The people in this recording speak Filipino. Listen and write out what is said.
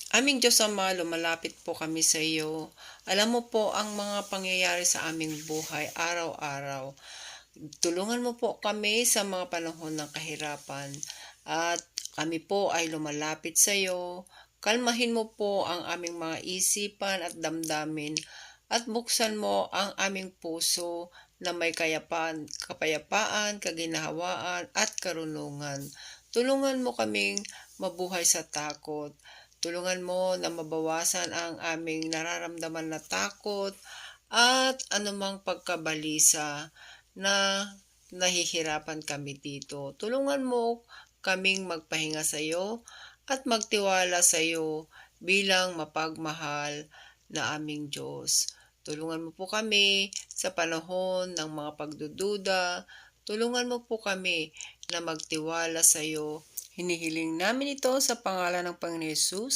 Aming Diyos Ama, lumalapit po kami sa iyo. Alam mo po ang mga pangyayari sa aming buhay araw-araw. Tulungan mo po kami sa mga panahon ng kahirapan at kami po ay lumalapit sa iyo. Kalmahin mo po ang aming mga isipan at damdamin at buksan mo ang aming puso na may kapayapaan, kaginhawaan at karunungan. Tulungan mo kaming mabuhay sa takot. Tulungan mo na mabawasan ang aming nararamdaman na takot at anumang pagkabalisa na nahihirapan kami dito. Tulungan mo kaming magpahinga sa iyo at magtiwala sa iyo bilang mapagmahal na aming Diyos. Tulungan mo po kami sa panahon ng mga pagdududa. Tulungan mo po kami na magtiwala sa iyo. Hinihiling namin ito sa pangalan ng Panginoon Hesus.